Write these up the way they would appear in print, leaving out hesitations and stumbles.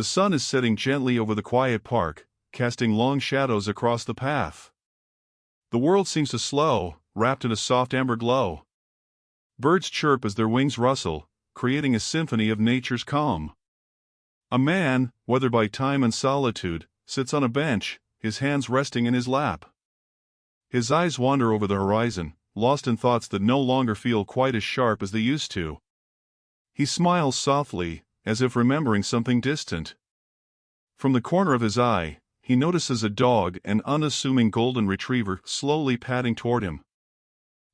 The sun is setting gently over the quiet park, casting long shadows across the path. The world seems to slow, wrapped in a soft amber glow. Birds chirp as their wings rustle, creating a symphony of nature's calm. A man, weathered by time and solitude, sits on a bench, his hands resting in his lap. His eyes wander over the horizon, lost in thoughts that no longer feel quite as sharp as they used to. He smiles softly, as if remembering something distant. From the corner of his eye, he notices a dog, an unassuming golden retriever, slowly padding toward him.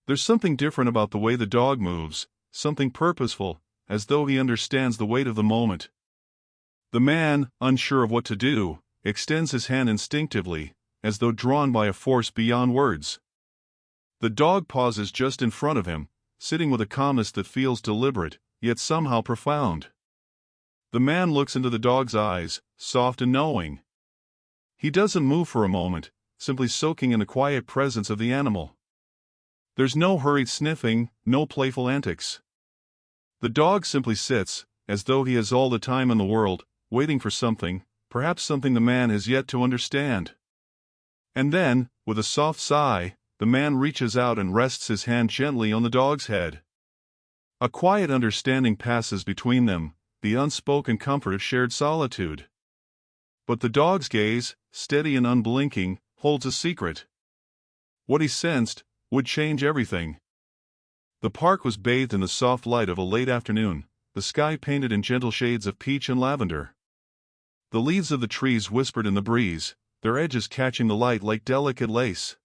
There's something different about the way the dog moves, something purposeful, as though he understands the weight of the moment. The man, unsure of what to do, extends his hand instinctively, as though drawn by a force beyond words. The dog pauses just in front of him, sitting with a calmness that feels deliberate, yet somehow profound. The man looks into the dog's eyes, soft and knowing. He doesn't move for a moment, simply soaking in the quiet presence of the animal. There's no hurried sniffing, no playful antics. The dog simply sits, as though he has all the time in the world, waiting for something, perhaps something the man has yet to understand. And then, with a soft sigh, the man reaches out and rests his hand gently on the dog's head. A quiet understanding passes between them, the unspoken comfort of shared solitude. But the dog's gaze, steady and unblinking, holds a secret. What he sensed would change everything. The park was bathed in the soft light of a late afternoon, the sky painted in gentle shades of peach and lavender. The leaves of the trees whispered in the breeze, their edges catching the light like delicate lace.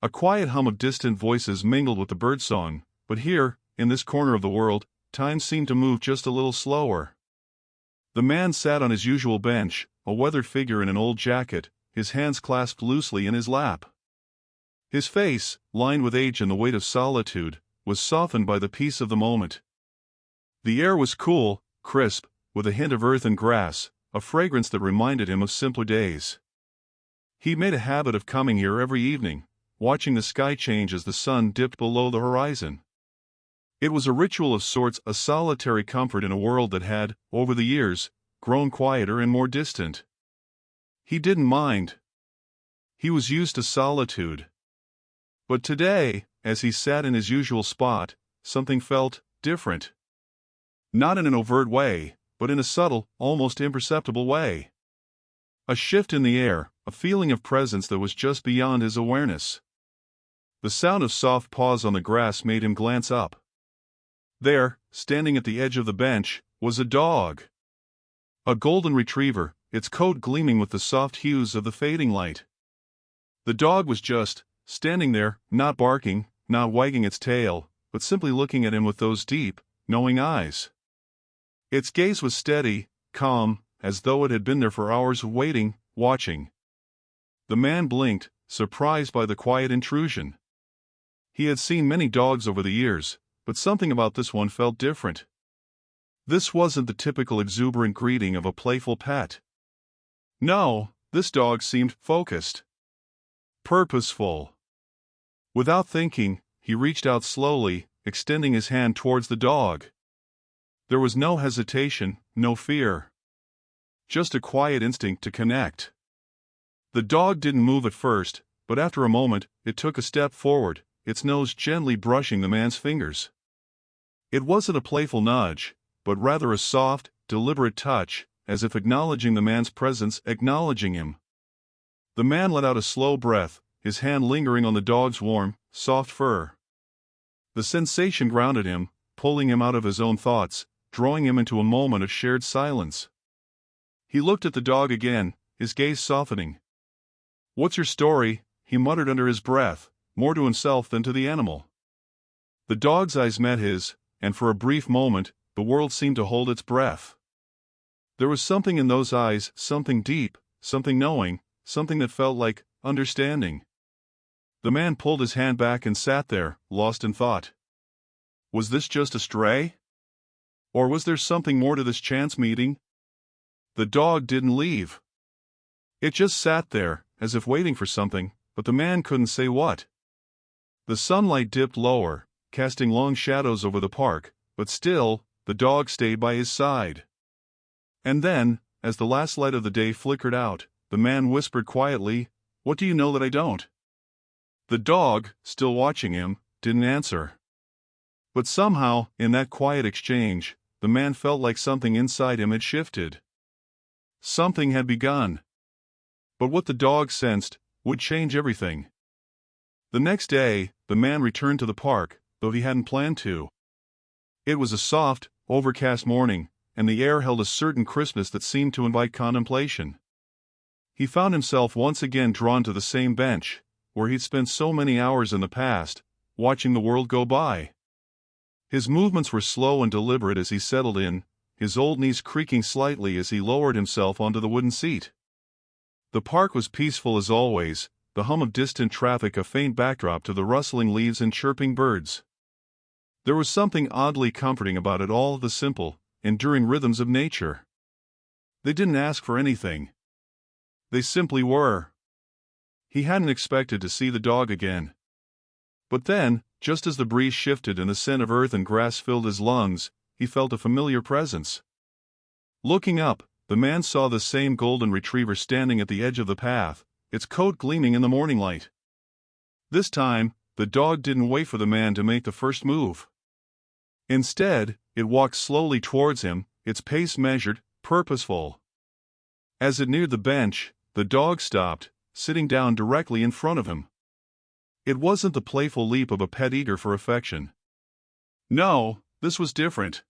A quiet hum of distant voices mingled with the birdsong, but here, in this corner of the world, time seemed to move just a little slower. The man sat on his usual bench, a weathered figure in an old jacket, his hands clasped loosely in his lap. His face, lined with age and the weight of solitude, was softened by the peace of the moment. The air was cool, crisp, with a hint of earth and grass, a fragrance that reminded him of simpler days. He made a habit of coming here every evening, watching the sky change as the sun dipped below the horizon. It was a ritual of sorts, a solitary comfort in a world that had, over the years, grown quieter and more distant. He didn't mind. He was used to solitude. But today, as he sat in his usual spot, something felt different. Not in an overt way, but in a subtle, almost imperceptible way. A shift in the air, a feeling of presence that was just beyond his awareness. The sound of soft paws on the grass made him glance up. There, standing at the edge of the bench, was a dog. A golden retriever, its coat gleaming with the soft hues of the fading light. The dog was just standing there, not barking, not wagging its tail, but simply looking at him with those deep, knowing eyes. Its gaze was steady, calm, as though it had been there for hours waiting, watching. The man blinked, surprised by the quiet intrusion. He had seen many dogs over the years, but something about this one felt different. This wasn't the typical exuberant greeting of a playful pet. No, this dog seemed focused. Purposeful. Without thinking, he reached out slowly, extending his hand towards the dog. There was no hesitation, no fear. Just a quiet instinct to connect. The dog didn't move at first, but after a moment, it took a step forward, its nose gently brushing the man's fingers. It wasn't a playful nudge, but rather a soft, deliberate touch, as if acknowledging the man's presence, acknowledging him. The man let out a slow breath, his hand lingering on the dog's warm, soft fur. The sensation grounded him, pulling him out of his own thoughts, drawing him into a moment of shared silence. He looked at the dog again, his gaze softening. "What's your story?" he muttered under his breath, more to himself than to the animal. The dog's eyes met his, and for a brief moment, the world seemed to hold its breath. There was something in those eyes, something deep, something knowing, something that felt like understanding. The man pulled his hand back and sat there, lost in thought. Was this just a stray? Or was there something more to this chance meeting? The dog didn't leave. It just sat there, as if waiting for something, but the man couldn't say what. The sunlight dipped lower, casting long shadows over the park, but still, the dog stayed by his side. And then, as the last light of the day flickered out, the man whispered quietly, "What do you know that I don't?" The dog, still watching him, didn't answer. But somehow, in that quiet exchange, the man felt like something inside him had shifted. Something had begun. But what the dog sensed would change everything. The next day, the man returned to the park, though he hadn't planned to. It was a soft, overcast morning, and the air held a certain crispness that seemed to invite contemplation. He found himself once again drawn to the same bench, where he'd spent so many hours in the past, watching the world go by. His movements were slow and deliberate as he settled in, his old knees creaking slightly as he lowered himself onto the wooden seat. The park was peaceful as always, the hum of distant traffic a faint backdrop to the rustling leaves and chirping birds. There was something oddly comforting about it all, the simple, enduring rhythms of nature. They didn't ask for anything. They simply were. He hadn't expected to see the dog again. But then, just as the breeze shifted and the scent of earth and grass filled his lungs, he felt a familiar presence. Looking up, the man saw the same golden retriever standing at the edge of the path, its coat gleaming in the morning light. This time, the dog didn't wait for the man to make the first move. Instead, it walked slowly towards him, its pace measured, purposeful. As it neared the bench, the dog stopped, sitting down directly in front of him. It wasn't the playful leap of a pet eager for affection. No, this was different.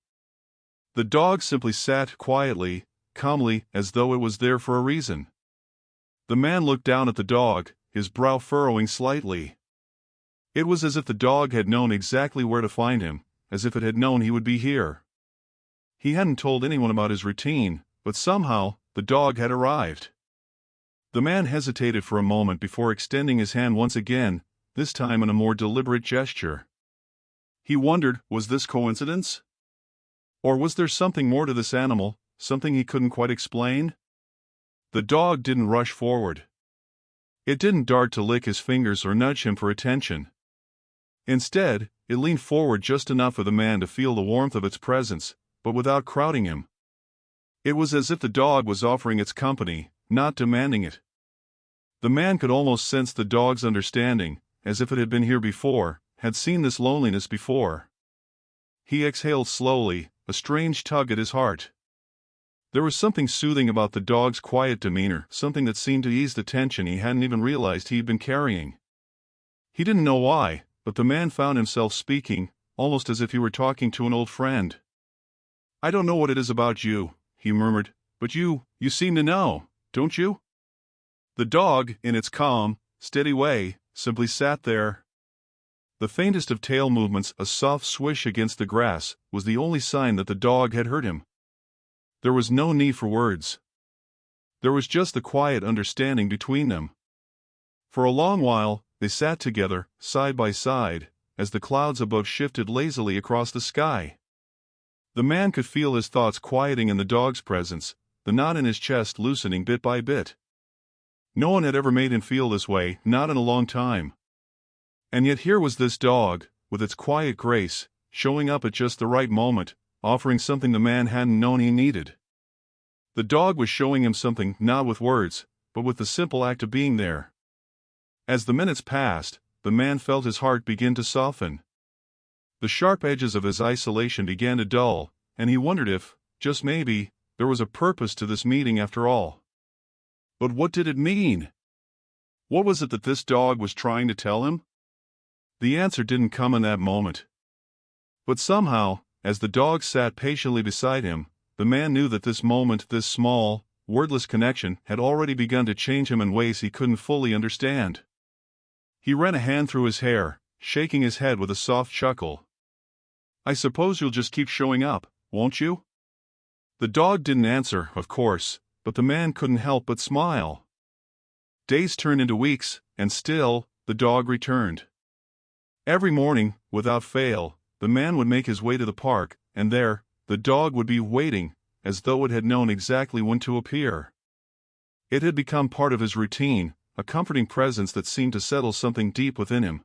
The dog simply sat quietly, calmly, as though it was there for a reason. The man looked down at the dog, his brow furrowing slightly. It was as if the dog had known exactly where to find him, as if it had known he would be here. He hadn't told anyone about his routine, but somehow, the dog had arrived. The man hesitated for a moment before extending his hand once again, this time in a more deliberate gesture. He wondered, was this coincidence? Or was there something more to this animal, something he couldn't quite explain? The dog didn't rush forward. It didn't dart to lick his fingers or nudge him for attention. Instead, it leaned forward just enough for the man to feel the warmth of its presence, but without crowding him. It was as if the dog was offering its company, not demanding it. The man could almost sense the dog's understanding, as if it had been here before, had seen this loneliness before. He exhaled slowly, a strange tug at his heart. There was something soothing about the dog's quiet demeanor, something that seemed to ease the tension he hadn't even realized he'd been carrying. He didn't know why, but the man found himself speaking, almost as if he were talking to an old friend. "I don't know what it is about you," he murmured, "but you seem to know, don't you?" The dog, in its calm, steady way, simply sat there. The faintest of tail movements, a soft swish against the grass, was the only sign that the dog had heard him. There was no need for words. There was just the quiet understanding between them. For a long while, they sat together, side by side, as the clouds above shifted lazily across the sky. The man could feel his thoughts quieting in the dog's presence, the knot in his chest loosening bit by bit. No one had ever made him feel this way, not in a long time. And yet here was this dog, with its quiet grace, showing up at just the right moment, offering something the man hadn't known he needed. The dog was showing him something, not with words, but with the simple act of being there. As the minutes passed, the man felt his heart begin to soften. The sharp edges of his isolation began to dull, and he wondered if, just maybe, there was a purpose to this meeting after all. But what did it mean? What was it that this dog was trying to tell him? The answer didn't come in that moment. But somehow, as the dog sat patiently beside him, the man knew that this moment, this small, wordless connection, had already begun to change him in ways he couldn't fully understand. He ran a hand through his hair, shaking his head with a soft chuckle. "I suppose you'll just keep showing up, won't you?" The dog didn't answer, of course, but the man couldn't help but smile. Days turned into weeks, and still, the dog returned. Every morning, without fail, the man would make his way to the park, and there, the dog would be waiting, as though it had known exactly when to appear. It had become part of his routine, a comforting presence that seemed to settle something deep within him.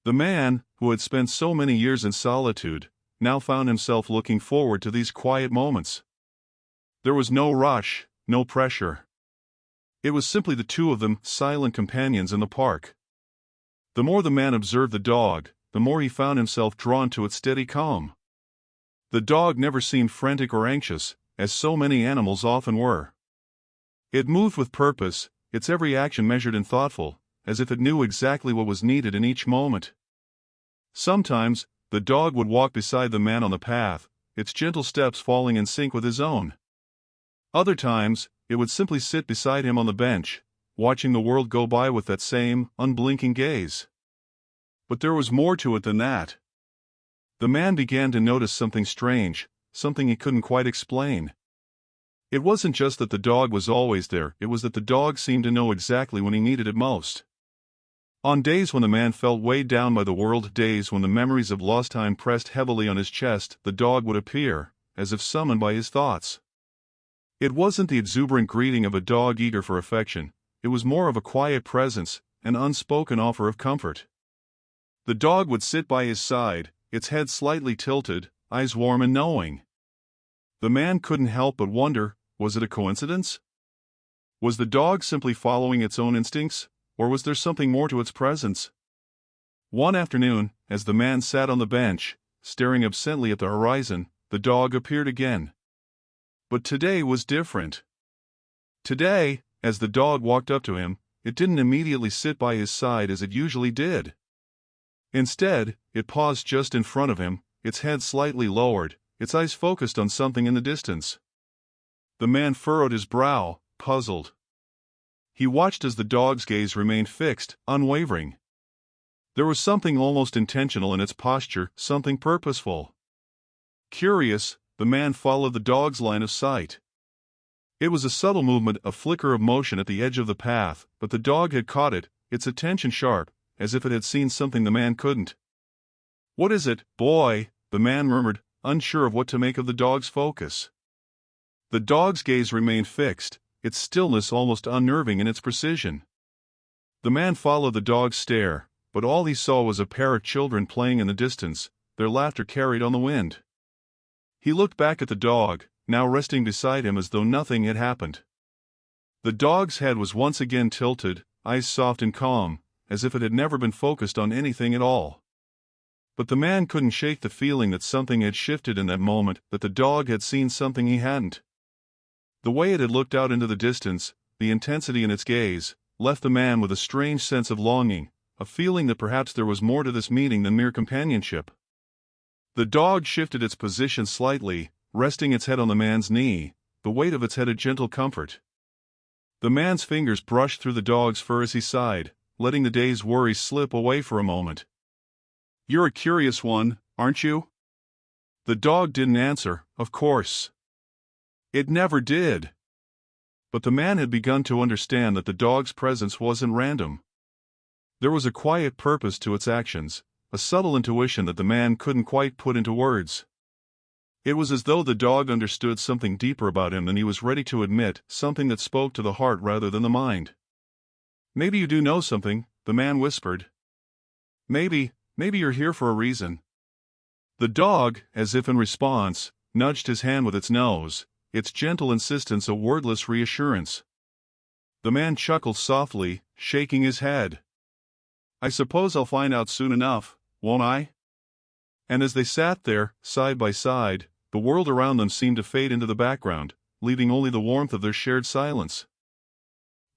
The man, who had spent so many years in solitude, now found himself looking forward to these quiet moments. There was no rush, no pressure. It was simply the two of them, silent companions in the park. The more the man observed the dog, the more he found himself drawn to its steady calm. The dog never seemed frantic or anxious, as so many animals often were. It moved with purpose, its every action measured and thoughtful, as if it knew exactly what was needed in each moment. Sometimes, the dog would walk beside the man on the path, its gentle steps falling in sync with his own. Other times, it would simply sit beside him on the bench, watching the world go by with that same, unblinking gaze. But there was more to it than that. The man began to notice something strange, something he couldn't quite explain. It wasn't just that the dog was always there, it was that the dog seemed to know exactly when he needed it most. On days when the man felt weighed down by the world, days when the memories of lost time pressed heavily on his chest, the dog would appear, as if summoned by his thoughts. It wasn't the exuberant greeting of a dog eager for affection, it was more of a quiet presence, an unspoken offer of comfort. The dog would sit by his side, its head slightly tilted, eyes warm and knowing. The man couldn't help but wonder, was it a coincidence? Was the dog simply following its own instincts, or was there something more to its presence? One afternoon, as the man sat on the bench, staring absently at the horizon, the dog appeared again. But today was different. Today, as the dog walked up to him, it didn't immediately sit by his side as it usually did. Instead, it paused just in front of him, its head slightly lowered, its eyes focused on something in the distance. The man furrowed his brow, puzzled. He watched as the dog's gaze remained fixed, unwavering. There was something almost intentional in its posture, something purposeful. Curious, the man followed the dog's line of sight. It was a subtle movement, a flicker of motion at the edge of the path, but the dog had caught it, its attention sharp, as if it had seen something the man couldn't. "What is it, boy?" the man murmured, unsure of what to make of the dog's focus. The dog's gaze remained fixed, its stillness almost unnerving in its precision. The man followed the dog's stare, but all he saw was a pair of children playing in the distance, their laughter carried on the wind. He looked back at the dog, now resting beside him as though nothing had happened. The dog's head was once again tilted, eyes soft and calm, as if it had never been focused on anything at all. But the man couldn't shake the feeling that something had shifted in that moment, that the dog had seen something he hadn't. The way it had looked out into the distance, the intensity in its gaze, left the man with a strange sense of longing, a feeling that perhaps there was more to this meeting than mere companionship. The dog shifted its position slightly, resting its head on the man's knee, the weight of its head a gentle comfort. The man's fingers brushed through the dog's fur as he sighed, letting the day's worries slip away for a moment. "You're a curious one, aren't you?" The dog didn't answer, of course. It never did. But the man had begun to understand that the dog's presence wasn't random. There was a quiet purpose to its actions, a subtle intuition that the man couldn't quite put into words. It was as though the dog understood something deeper about him than he was ready to admit, something that spoke to the heart rather than the mind. "Maybe you do know something," the man whispered. Maybe you're here for a reason." The dog, as if in response, nudged his hand with its nose, its gentle insistence a wordless reassurance. The man chuckled softly, shaking his head. "I suppose I'll find out soon enough, won't I?" And as they sat there, side by side, the world around them seemed to fade into the background, leaving only the warmth of their shared silence.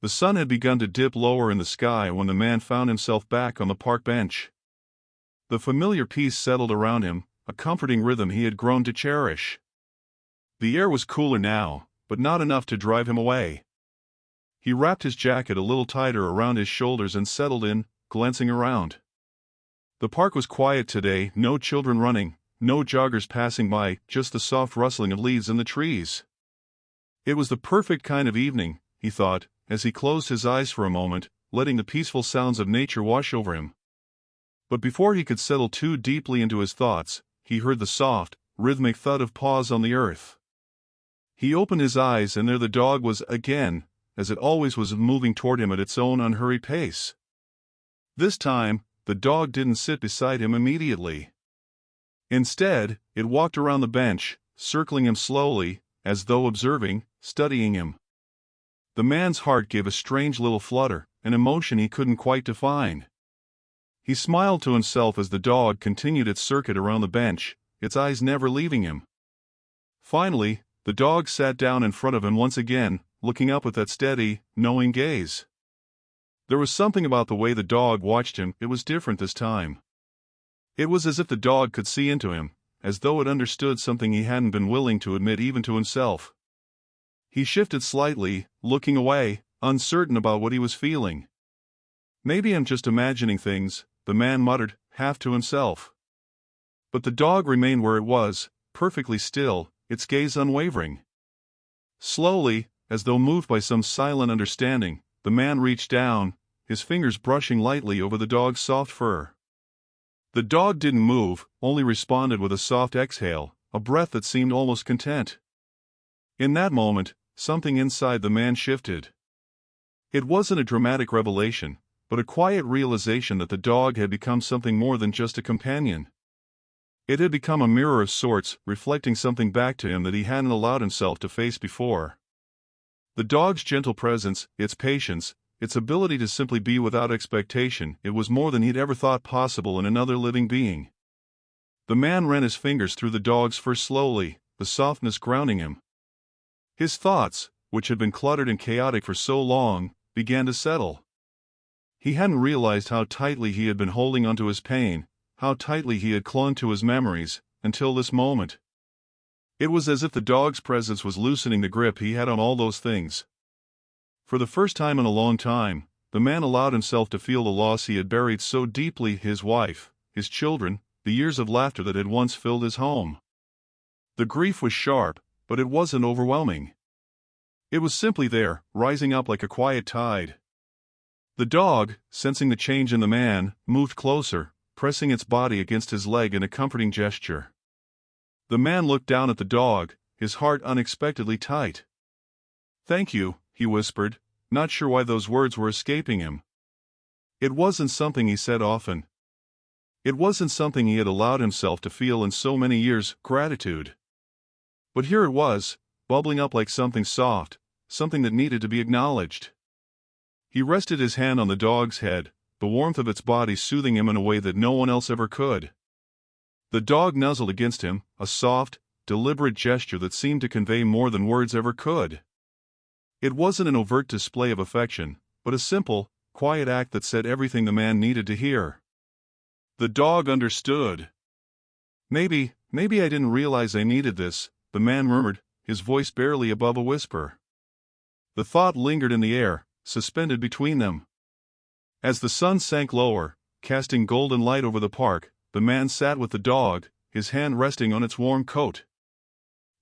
The sun had begun to dip lower in the sky when the man found himself back on the park bench. The familiar peace settled around him, a comforting rhythm he had grown to cherish. The air was cooler now, but not enough to drive him away. He wrapped his jacket a little tighter around his shoulders and settled in, glancing around. The park was quiet today, no children running, no joggers passing by, just the soft rustling of leaves in the trees. It was the perfect kind of evening, he thought, as he closed his eyes for a moment, letting the peaceful sounds of nature wash over him. But before he could settle too deeply into his thoughts, he heard the soft, rhythmic thud of paws on the earth. He opened his eyes and there the dog was again, as it always was, moving toward him at its own unhurried pace. This time, the dog didn't sit beside him immediately. Instead, it walked around the bench, circling him slowly, as though observing, studying him. The man's heart gave a strange little flutter, an emotion he couldn't quite define. He smiled to himself as the dog continued its circuit around the bench, its eyes never leaving him. Finally, the dog sat down in front of him once again, looking up with that steady, knowing gaze. There was something about the way the dog watched him, it was different this time. It was as if the dog could see into him, as though it understood something he hadn't been willing to admit even to himself. He shifted slightly, looking away, uncertain about what he was feeling. "Maybe I'm just imagining things," the man muttered, half to himself. But the dog remained where it was, perfectly still, its gaze unwavering. Slowly, as though moved by some silent understanding, the man reached down, his fingers brushing lightly over the dog's soft fur. The dog didn't move, only responded with a soft exhale, a breath that seemed almost content. In that moment, something inside the man shifted. It wasn't a dramatic revelation, but a quiet realization that the dog had become something more than just a companion. It had become a mirror of sorts, reflecting something back to him that he hadn't allowed himself to face before. The dog's gentle presence, its patience, its ability to simply be without expectation, it was more than he'd ever thought possible in another living being. The man ran his fingers through the dog's fur slowly, the softness grounding him. His thoughts, which had been cluttered and chaotic for so long, began to settle. He hadn't realized how tightly he had been holding onto his pain, how tightly he had clung to his memories, until this moment. It was as if the dog's presence was loosening the grip he had on all those things. For the first time in a long time, the man allowed himself to feel the loss he had buried so deeply: his wife, his children, the years of laughter that had once filled his home. The grief was sharp, but it wasn't overwhelming. It was simply there, rising up like a quiet tide. The dog, sensing the change in the man, moved closer, pressing its body against his leg in a comforting gesture. The man looked down at the dog, his heart unexpectedly tight. "Thank you," he whispered, not sure why those words were escaping him. It wasn't something he said often. It wasn't something he had allowed himself to feel in so many years: gratitude. But here it was, bubbling up like something soft, something that needed to be acknowledged. He rested his hand on the dog's head, the warmth of its body soothing him in a way that no one else ever could. The dog nuzzled against him, a soft, deliberate gesture that seemed to convey more than words ever could. It wasn't an overt display of affection, but a simple, quiet act that said everything the man needed to hear. The dog understood. Maybe I didn't realize I needed this," the man murmured, his voice barely above a whisper. The thought lingered in the air, suspended between them. As the sun sank lower, casting golden light over the park, the man sat with the dog, his hand resting on its warm coat.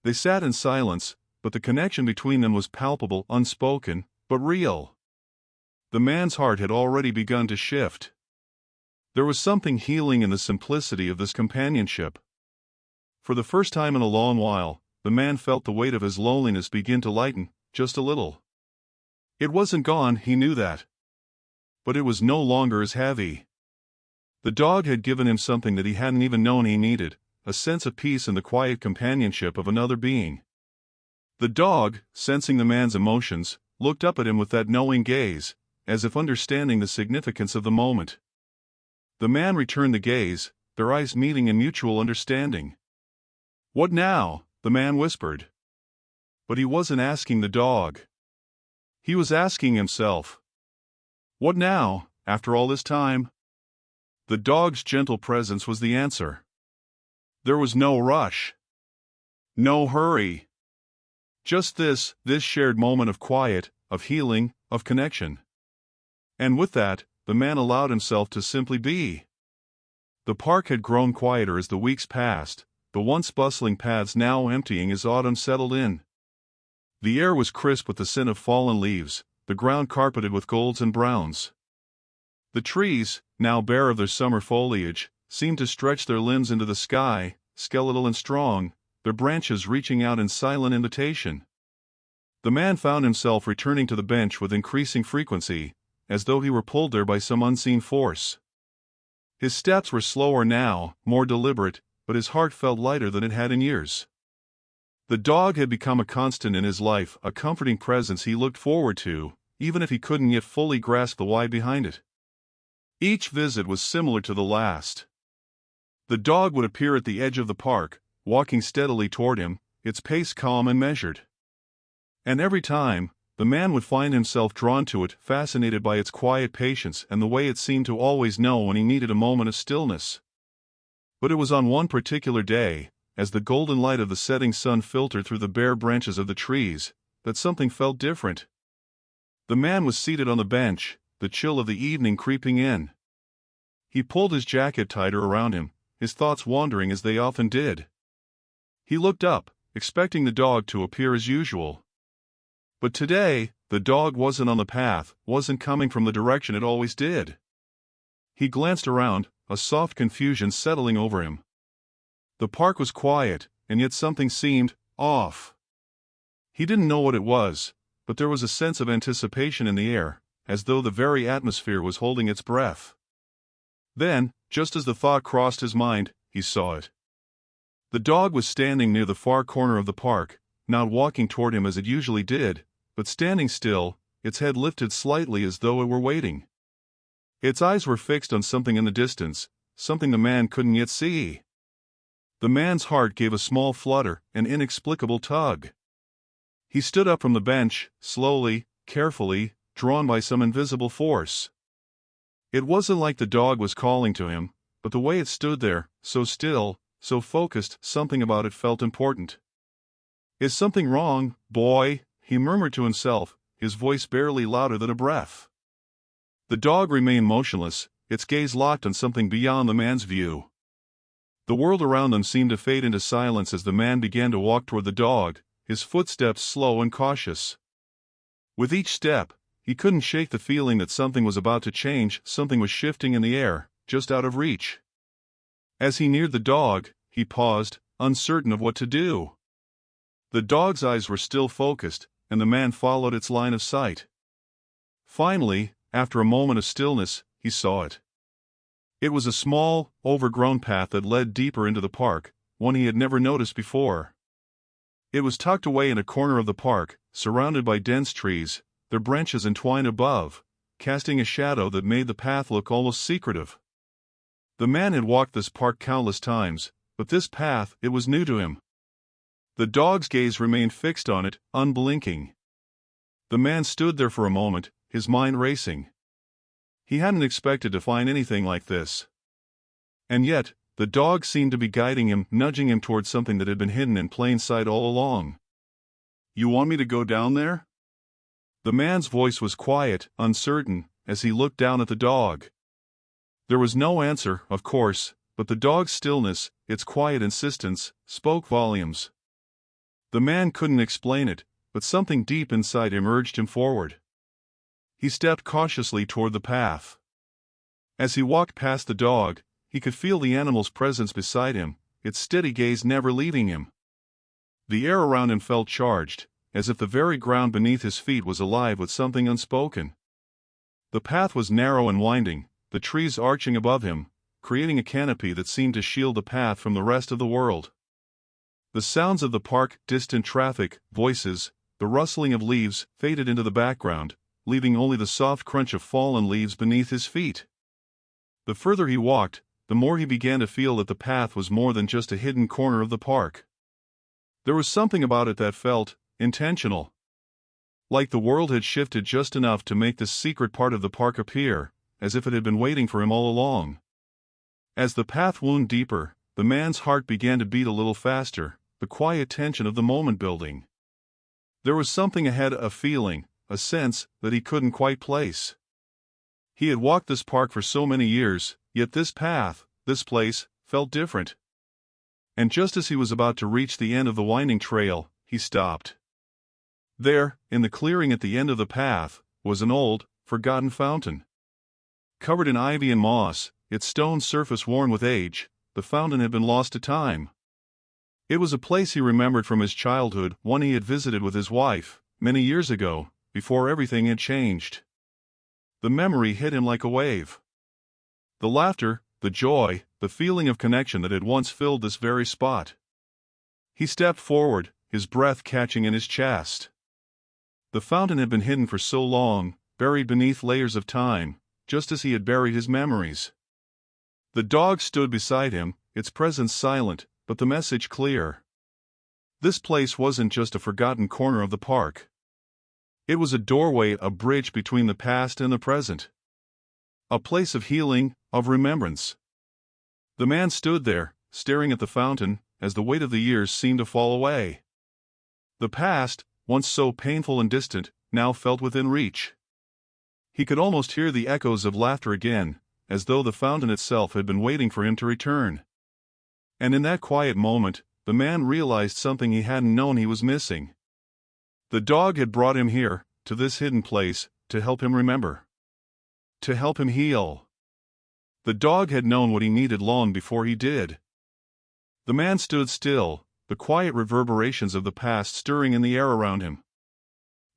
They sat in silence, but the connection between them was palpable, unspoken, but real. The man's heart had already begun to shift. There was something healing in the simplicity of this companionship. For the first time in a long while, the man felt the weight of his loneliness begin to lighten, just a little. It wasn't gone, he knew that. But it was no longer as heavy. The dog had given him something that he hadn't even known he needed, a sense of peace in the quiet companionship of another being. The dog, sensing the man's emotions, looked up at him with that knowing gaze, as if understanding the significance of the moment. The man returned the gaze, their eyes meeting in mutual understanding. "What now?" the man whispered. But he wasn't asking the dog. He was asking himself. What now, after all this time? The dog's gentle presence was the answer. There was no rush. No hurry. Just this shared moment of quiet, of healing, of connection. And with that, the man allowed himself to simply be. The park had grown quieter as the weeks passed, the once bustling paths now emptying as autumn settled in. The air was crisp with the scent of fallen leaves, the ground carpeted with golds and browns. The trees, now bare of their summer foliage, seemed to stretch their limbs into the sky, skeletal and strong, their branches reaching out in silent invitation. The man found himself returning to the bench with increasing frequency, as though he were pulled there by some unseen force. His steps were slower now, more deliberate, but his heart felt lighter than it had in years. The dog had become a constant in his life, a comforting presence he looked forward to, even if he couldn't yet fully grasp the why behind it. Each visit was similar to the last. The dog would appear at the edge of the park, walking steadily toward him, its pace calm and measured. And every time, the man would find himself drawn to it, fascinated by its quiet patience and the way it seemed to always know when he needed a moment of stillness. But it was on one particular day, as the golden light of the setting sun filtered through the bare branches of the trees, that something felt different. The man was seated on the bench, the chill of the evening creeping in. He pulled his jacket tighter around him, his thoughts wandering as they often did. He looked up, expecting the dog to appear as usual. But today, the dog wasn't on the path, wasn't coming from the direction it always did. He glanced around, a soft confusion settling over him. The park was quiet, and yet something seemed off. He didn't know what it was, but there was a sense of anticipation in the air, as though the very atmosphere was holding its breath. Then, just as the thought crossed his mind, he saw it. The dog was standing near the far corner of the park, not walking toward him as it usually did, but standing still, its head lifted slightly as though it were waiting. Its eyes were fixed on something in the distance, something the man couldn't yet see. The man's heart gave a small flutter, an inexplicable tug. He stood up from the bench, slowly, carefully, drawn by some invisible force. It wasn't like the dog was calling to him, but the way it stood there, so still, so focused, something about it felt important. "Is something wrong, boy?" he murmured to himself, his voice barely louder than a breath. The dog remained motionless, its gaze locked on something beyond the man's view. The world around them seemed to fade into silence as the man began to walk toward the dog, his footsteps slow and cautious. With each step, he couldn't shake the feeling that something was about to change, something was shifting in the air, just out of reach. As he neared the dog, he paused, uncertain of what to do. The dog's eyes were still focused, and the man followed its line of sight. Finally, after a moment of stillness, he saw it. It was a small, overgrown path that led deeper into the park, one he had never noticed before. It was tucked away in a corner of the park, surrounded by dense trees, their branches entwined above, casting a shadow that made the path look almost secretive. The man had walked this park countless times, but this path, it was new to him. The dog's gaze remained fixed on it, unblinking. The man stood there for a moment, his mind racing. He hadn't expected to find anything like this. And yet, the dog seemed to be guiding him, nudging him toward something that had been hidden in plain sight all along. "You want me to go down there?" The man's voice was quiet, uncertain, as he looked down at the dog. There was no answer, of course, but the dog's stillness, its quiet insistence, spoke volumes. The man couldn't explain it, but something deep inside him urged him forward. He stepped cautiously toward the path. As he walked past the dog, he could feel the animal's presence beside him, its steady gaze never leaving him. The air around him felt charged, as if the very ground beneath his feet was alive with something unspoken. The path was narrow and winding, the trees arching above him, creating a canopy that seemed to shield the path from the rest of the world. The sounds of the park, distant traffic, voices, the rustling of leaves, faded into the background, leaving only the soft crunch of fallen leaves beneath his feet. The further he walked, the more he began to feel that the path was more than just a hidden corner of the park. There was something about it that felt intentional. Like the world had shifted just enough to make this secret part of the park appear, as if it had been waiting for him all along. As the path wound deeper, the man's heart began to beat a little faster, the quiet tension of the moment building. There was something ahead, a feeling, a sense, that he couldn't quite place. He had walked this park for so many years, yet this path, this place, felt different. And just as he was about to reach the end of the winding trail, he stopped. There, in the clearing at the end of the path, was an old, forgotten fountain. Covered in ivy and moss, its stone surface worn with age, the fountain had been lost to time. It was a place he remembered from his childhood, one he had visited with his wife, many years ago, before everything had changed. The memory hit him like a wave. The laughter, the joy, the feeling of connection that had once filled this very spot. He stepped forward, his breath catching in his chest. The fountain had been hidden for so long, buried beneath layers of time, just as he had buried his memories. The dog stood beside him, its presence silent, but the message clear. This place wasn't just a forgotten corner of the park. It was a doorway, a bridge between the past and the present. A place of healing, of remembrance. The man stood there, staring at the fountain, as the weight of the years seemed to fall away. The past, once so painful and distant, now felt within reach. He could almost hear the echoes of laughter again, as though the fountain itself had been waiting for him to return. And in that quiet moment, the man realized something he hadn't known he was missing. The dog had brought him here, to this hidden place, to help him remember. To help him heal. The dog had known what he needed long before he did. The man stood still, the quiet reverberations of the past stirring in the air around him.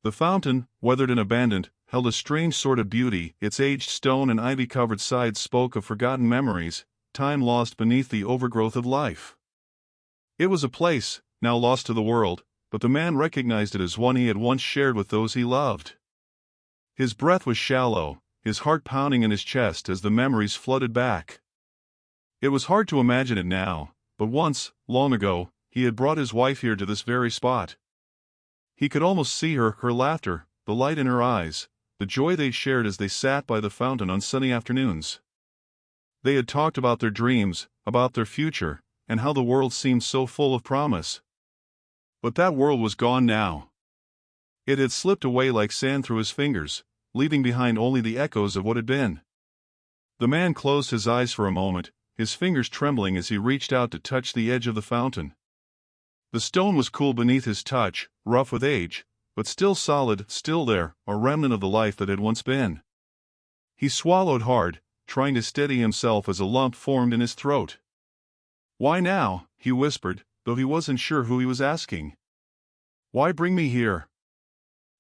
The fountain, weathered and abandoned, held a strange sort of beauty. Its aged stone and ivy-covered sides spoke of forgotten memories, time lost beneath the overgrowth of life. It was a place, now lost to the world, but the man recognized it as one he had once shared with those he loved. His breath was shallow, his heart pounding in his chest as the memories flooded back. It was hard to imagine it now, but once, long ago, he had brought his wife here to this very spot. He could almost see her laughter, the light in her eyes, the joy they shared as they sat by the fountain on sunny afternoons. They had talked about their dreams, about their future, and how the world seemed so full of promise. But that world was gone now. It had slipped away like sand through his fingers, leaving behind only the echoes of what had been. The man closed his eyes for a moment, his fingers trembling as he reached out to touch the edge of the fountain. The stone was cool beneath his touch, rough with age, but still solid, still there, a remnant of the life that had once been. He swallowed hard, trying to steady himself as a lump formed in his throat. "Why now?" he whispered, though he wasn't sure who he was asking. "Why bring me here?"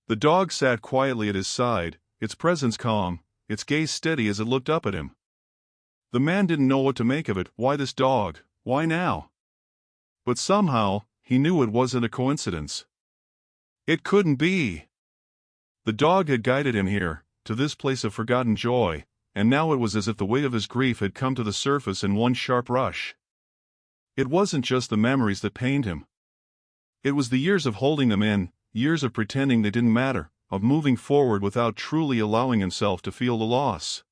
The dog sat quietly at his side, its presence calm, its gaze steady as it looked up at him. The man didn't know what to make of it. Why this dog? Why now? But somehow, he knew it wasn't a coincidence. It couldn't be. The dog had guided him here, to this place of forgotten joy, and now it was as if the weight of his grief had come to the surface in one sharp rush. It wasn't just the memories that pained him. It was the years of holding them in, years of pretending they didn't matter, of moving forward without truly allowing himself to feel the loss.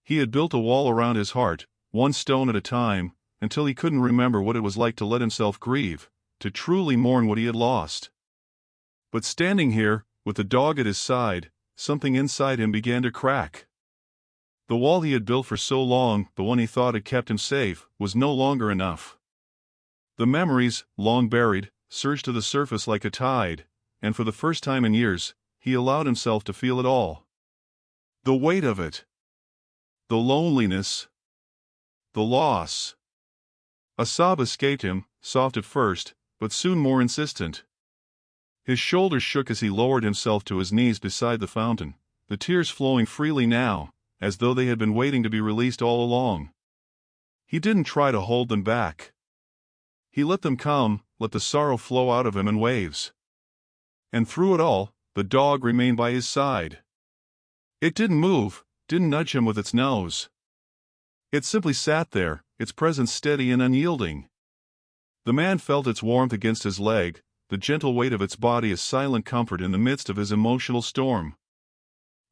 He had built a wall around his heart, one stone at a time, until he couldn't remember what it was like to let himself grieve, to truly mourn what he had lost. But standing here, with the dog at his side, something inside him began to crack. The wall he had built for so long, the one he thought had kept him safe, was no longer enough. The memories, long buried, surged to the surface like a tide, and for the first time in years, he allowed himself to feel it all. The weight of it. The loneliness. The loss. A sob escaped him, soft at first, but soon more insistent. His shoulders shook as he lowered himself to his knees beside the fountain, the tears flowing freely now, as though they had been waiting to be released all along. He didn't try to hold them back. He let them come, let the sorrow flow out of him in waves. And through it all, the dog remained by his side. It didn't move, didn't nudge him with its nose. It simply sat there, its presence steady and unyielding. The man felt its warmth against his leg, the gentle weight of its body a silent comfort in the midst of his emotional storm.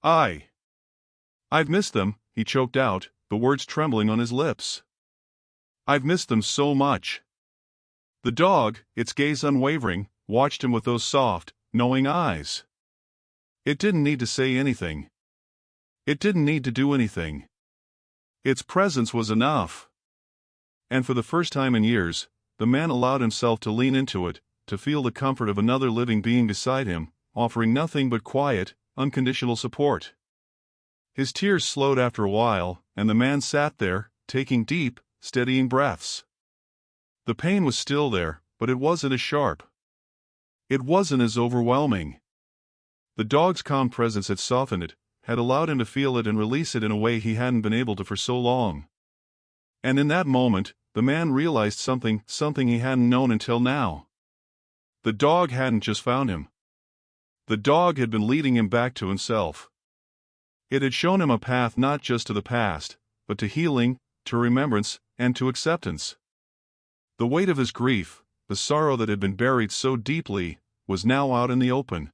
I've missed them," he choked out, the words trembling on his lips. "I've missed them so much." The dog, its gaze unwavering, watched him with those soft, knowing eyes. It didn't need to say anything. It didn't need to do anything. Its presence was enough. And for the first time in years, the man allowed himself to lean into it, to feel the comfort of another living being beside him, offering nothing but quiet, unconditional support. His tears slowed after a while, and the man sat there, taking deep, steadying breaths. The pain was still there, but it wasn't as sharp. It wasn't as overwhelming. The dog's calm presence had softened it, had allowed him to feel it and release it in a way he hadn't been able to for so long. And in that moment, the man realized something he hadn't known until now. The dog hadn't just found him. The dog had been leading him back to himself. It had shown him a path not just to the past, but to healing, to remembrance, and to acceptance. The weight of his grief, the sorrow that had been buried so deeply, was now out in the open.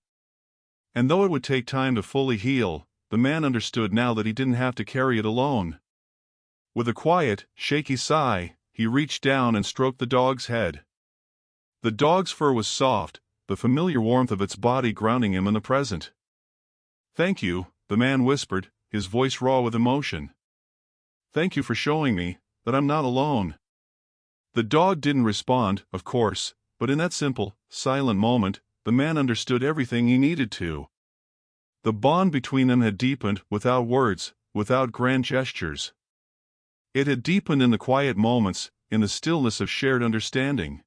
And though it would take time to fully heal, the man understood now that he didn't have to carry it alone. With a quiet, shaky sigh, he reached down and stroked the dog's head. The dog's fur was soft, the familiar warmth of its body grounding him in the present. "Thank you," the man whispered, his voice raw with emotion. "Thank you for showing me that I'm not alone." The dog didn't respond, of course, but in that simple, silent moment, the man understood everything he needed to. The bond between them had deepened without words, without grand gestures. It had deepened in the quiet moments, in the stillness of shared understanding.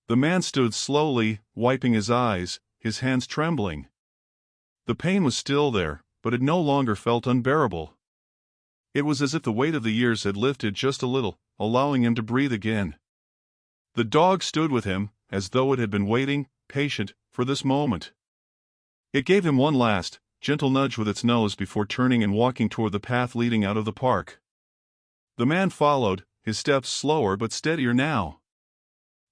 The man stood slowly, wiping his eyes, his hands trembling. The pain was still there, but it no longer felt unbearable. It was as if the weight of the years had lifted just a little, allowing him to breathe again. The dog stood with him, as though it had been waiting, patient, for this moment. It gave him one last, gentle nudge with its nose before turning and walking toward the path leading out of the park. The man followed, his steps slower but steadier now.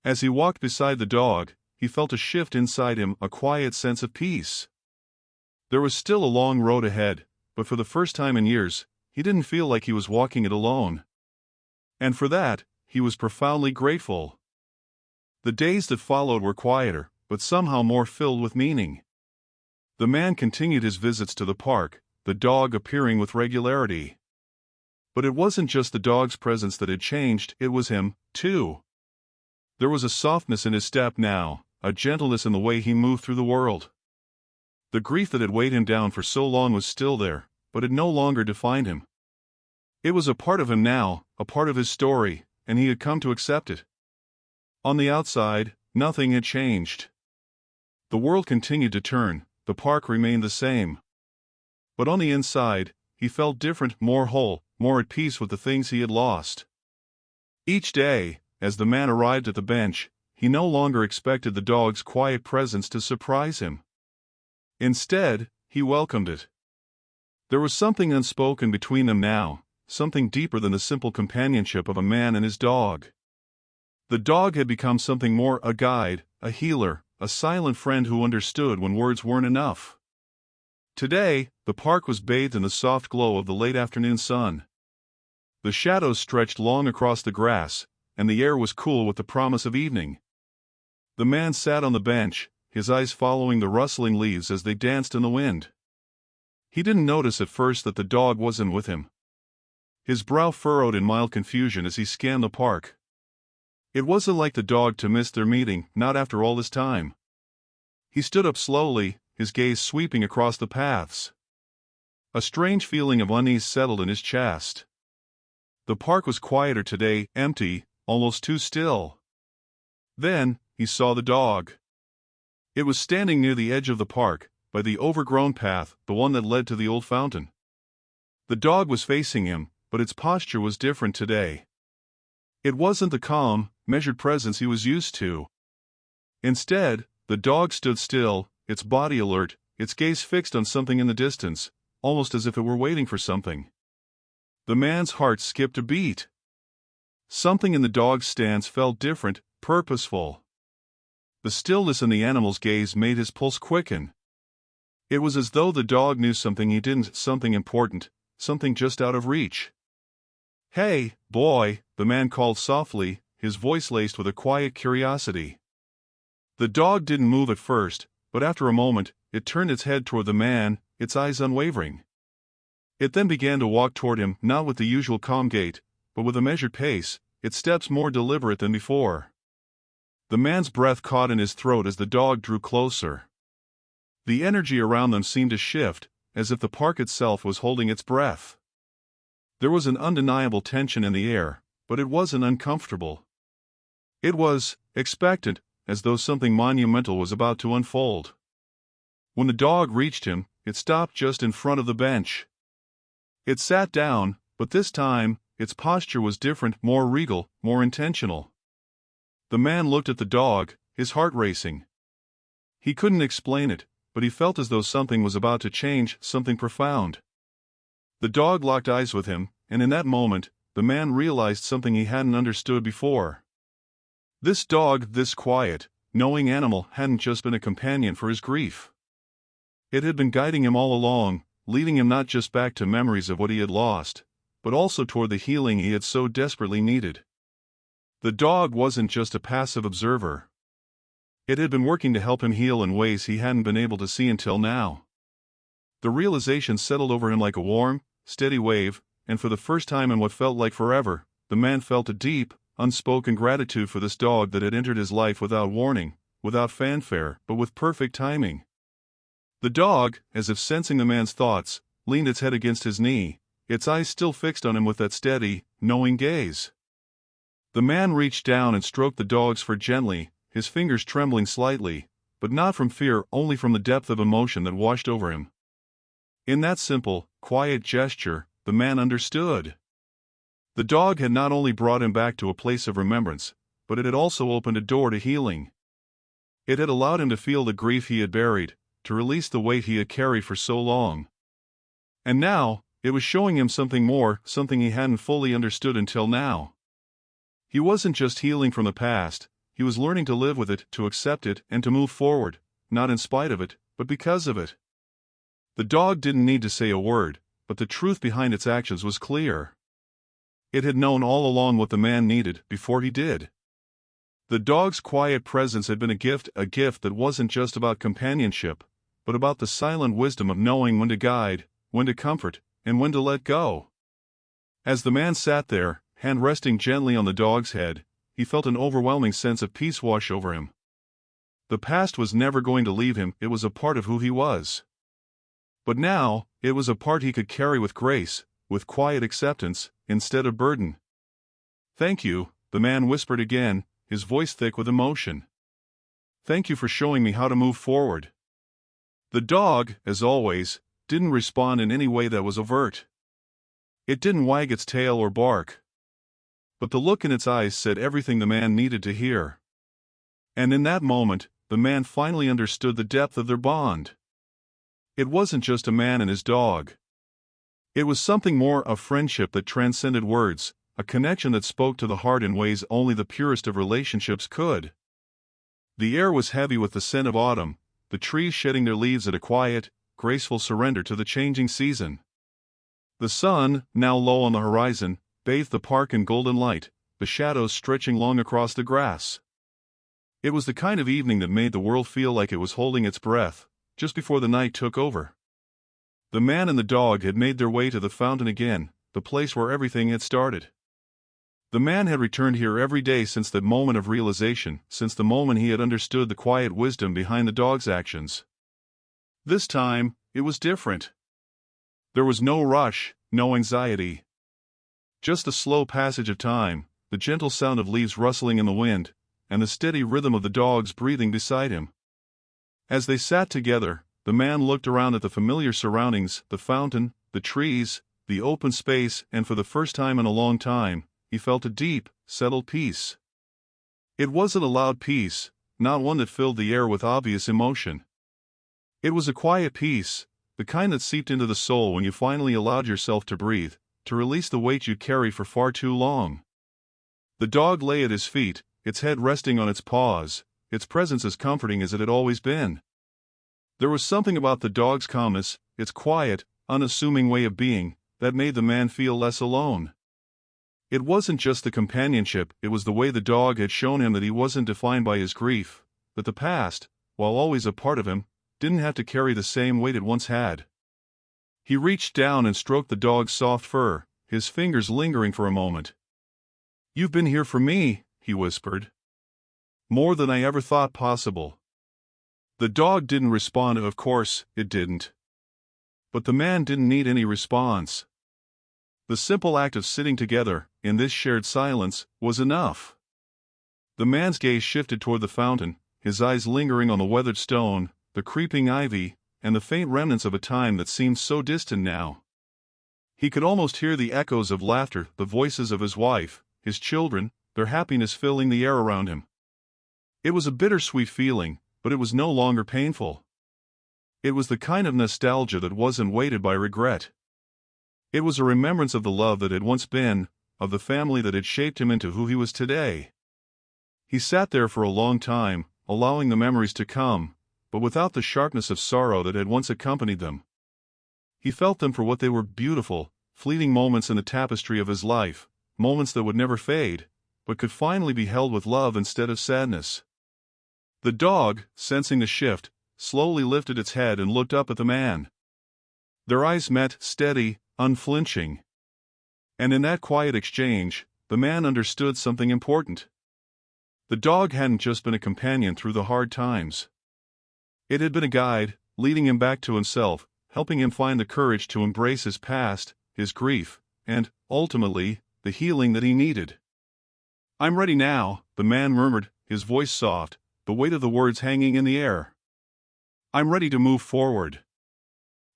As he walked beside the dog, he felt a shift inside him, a quiet sense of peace. There was still a long road ahead, but for the first time in years, he didn't feel like he was walking it alone. And for that, he was profoundly grateful. The days that followed were quieter, but somehow more filled with meaning. The man continued his visits to the park, the dog appearing with regularity. But it wasn't just the dog's presence that had changed, it was him, too. There was a softness in his step now, a gentleness in the way he moved through the world. The grief that had weighed him down for so long was still there, but it no longer defined him. It was a part of him now, a part of his story, and he had come to accept it. On the outside, nothing had changed. The world continued to turn, the park remained the same. But on the inside, he felt different, more whole, more at peace with the things he had lost. Each day, as the man arrived at the bench, he no longer expected the dog's quiet presence to surprise him. Instead, he welcomed it. There was something unspoken between them now, something deeper than the simple companionship of a man and his dog. The dog had become something more, a guide, a healer, a silent friend who understood when words weren't enough. Today, the park was bathed in the soft glow of the late afternoon sun. The shadows stretched long across the grass, and the air was cool with the promise of evening. The man sat on the bench, his eyes following the rustling leaves as they danced in the wind. He didn't notice at first that the dog wasn't with him. His brow furrowed in mild confusion as he scanned the park. It wasn't like the dog to miss their meeting, not after all this time. He stood up slowly, his gaze sweeping across the paths. A strange feeling of unease settled in his chest. The park was quieter today, empty, almost too still. Then, he saw the dog. It was standing near the edge of the park, by the overgrown path, the one that led to the old fountain. The dog was facing him, but its posture was different today. It wasn't the calm, measured presence he was used to. Instead, the dog stood still, its body alert, its gaze fixed on something in the distance, almost as if it were waiting for something. The man's heart skipped a beat. Something in the dog's stance felt different, purposeful. The stillness in the animal's gaze made his pulse quicken. It was as though the dog knew something he didn't, something important, something just out of reach. "Hey, boy," the man called softly, his voice laced with a quiet curiosity. The dog didn't move at first, but after a moment, it turned its head toward the man, its eyes unwavering. It then began to walk toward him, not with the usual calm gait, but with a measured pace, its steps more deliberate than before. The man's breath caught in his throat as the dog drew closer. The energy around them seemed to shift, as if the park itself was holding its breath. There was an undeniable tension in the air, but it wasn't uncomfortable. It was expectant, as though something monumental was about to unfold. When the dog reached him, it stopped just in front of the bench. It sat down, but this time, its posture was different, more regal, more intentional. The man looked at the dog, his heart racing. He couldn't explain it, but he felt as though something was about to change, something profound. The dog locked eyes with him, and in that moment, the man realized something he hadn't understood before. This dog, this quiet, knowing animal, hadn't just been a companion for his grief. It had been guiding him all along, leading him not just back to memories of what he had lost, but also toward the healing he had so desperately needed. The dog wasn't just a passive observer. It had been working to help him heal in ways he hadn't been able to see until now. The realization settled over him like a warm, steady wave, and for the first time in what felt like forever, the man felt a deep, unspoken gratitude for this dog that had entered his life without warning, without fanfare, but with perfect timing. The dog, as if sensing the man's thoughts, leaned its head against his knee, its eyes still fixed on him with that steady, knowing gaze. The man reached down and stroked the dog's fur gently, his fingers trembling slightly, but not from fear, only from the depth of emotion that washed over him. In that simple, quiet gesture, the man understood. The dog had not only brought him back to a place of remembrance, but it had also opened a door to healing. It had allowed him to feel the grief he had buried, to release the weight he had carried for so long. And now, it was showing him something more, something he hadn't fully understood until now. He wasn't just healing from the past, he was learning to live with it, to accept it, and to move forward, not in spite of it, but because of it. The dog didn't need to say a word, but the truth behind its actions was clear. It had known all along what the man needed, before he did. The dog's quiet presence had been a gift that wasn't just about companionship, but about the silent wisdom of knowing when to guide, when to comfort, and when to let go. As the man sat there, hand resting gently on the dog's head, he felt an overwhelming sense of peace wash over him. The past was never going to leave him, it was a part of who he was. But now, it was a part he could carry with grace, with quiet acceptance, instead of burden. "Thank you," the man whispered again, his voice thick with emotion. "Thank you for showing me how to move forward." The dog, as always, didn't respond in any way that was overt. It didn't wag its tail or bark. But the look in its eyes said everything the man needed to hear. And in that moment, the man finally understood the depth of their bond. It wasn't just a man and his dog. It was something more, a friendship that transcended words, a connection that spoke to the heart in ways only the purest of relationships could. The air was heavy with the scent of autumn, the trees shedding their leaves at a quiet, graceful surrender to the changing season. The sun, now low on the horizon, bathed the park in golden light, the shadows stretching long across the grass. It was the kind of evening that made the world feel like it was holding its breath, just before the night took over. The man and the dog had made their way to the fountain again, the place where everything had started. The man had returned here every day since that moment of realization, since the moment he had understood the quiet wisdom behind the dog's actions. This time, it was different. There was no rush, no anxiety. Just the slow passage of time, the gentle sound of leaves rustling in the wind, and the steady rhythm of the dog's breathing beside him. As they sat together, the man looked around at the familiar surroundings, the fountain, the trees, the open space, and for the first time in a long time, he felt a deep, settled peace. It wasn't a loud peace, not one that filled the air with obvious emotion. It was a quiet peace, the kind that seeped into the soul when you finally allowed yourself to breathe, to release the weight you carried for far too long. The dog lay at his feet, its head resting on its paws, its presence as comforting as it had always been. There was something about the dog's calmness, its quiet, unassuming way of being, that made the man feel less alone. It wasn't just the companionship, it was the way the dog had shown him that he wasn't defined by his grief, that the past, while always a part of him, didn't have to carry the same weight it once had. He reached down and stroked the dog's soft fur, his fingers lingering for a moment. "You've been here for me," he whispered. "More than I ever thought possible." The dog didn't respond, of course, it didn't. But the man didn't need any response. The simple act of sitting together, in this shared silence, was enough. The man's gaze shifted toward the fountain, his eyes lingering on the weathered stone, the creeping ivy, and the faint remnants of a time that seemed so distant now. He could almost hear the echoes of laughter, the voices of his wife, his children, their happiness filling the air around him. It was a bittersweet feeling, but it was no longer painful. It was the kind of nostalgia that wasn't weighted by regret. It was a remembrance of the love that had once been, of the family that had shaped him into who he was today. He sat there for a long time, allowing the memories to come, but without the sharpness of sorrow that had once accompanied them. He felt them for what they were: beautiful, fleeting moments in the tapestry of his life, moments that would never fade, but could finally be held with love instead of sadness. The dog, sensing the shift, slowly lifted its head and looked up at the man. Their eyes met, steady, unflinching. And in that quiet exchange, the man understood something important. The dog hadn't just been a companion through the hard times. It had been a guide, leading him back to himself, helping him find the courage to embrace his past, his grief, and, ultimately, the healing that he needed. "I'm ready now," the man murmured, his voice soft, the weight of the words hanging in the air. "I'm ready to move forward."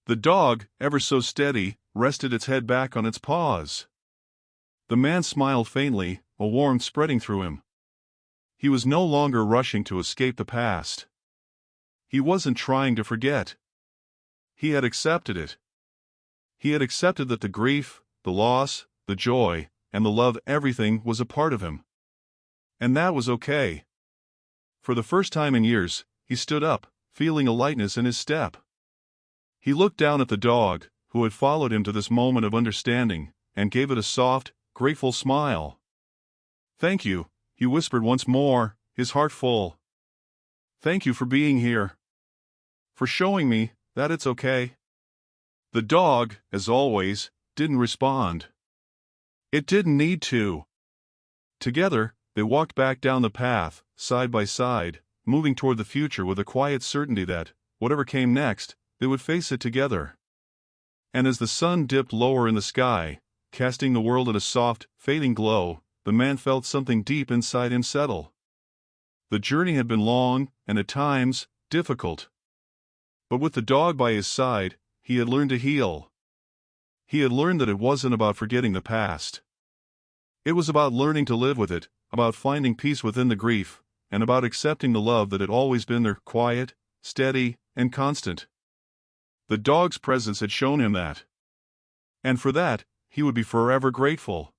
The dog, ever so steady, rested its head back on its paws. The man smiled faintly, a warmth spreading through him. He was no longer rushing to escape the past. He wasn't trying to forget. He had accepted it. He had accepted that the grief, the loss, the joy, and the love, everything was a part of him. And that was okay. For the first time in years, he stood up, feeling a lightness in his step. He looked down at the dog, who had followed him to this moment of understanding, and gave it a soft, grateful smile. "Thank you," he whispered once more, his heart full. "Thank you for being here. For showing me that it's okay." The dog, as always, didn't respond. It didn't need to. Together, they walked back down the path, side by side, moving toward the future with a quiet certainty that, whatever came next, they would face it together. And as the sun dipped lower in the sky, casting the world in a soft, fading glow, the man felt something deep inside him settle. The journey had been long, and at times, difficult. But with the dog by his side, he had learned to heal. He had learned that it wasn't about forgetting the past. It was about learning to live with it, about finding peace within the grief, and about accepting the love that had always been there, quiet, steady, and constant. The dog's presence had shown him that. And for that, he would be forever grateful.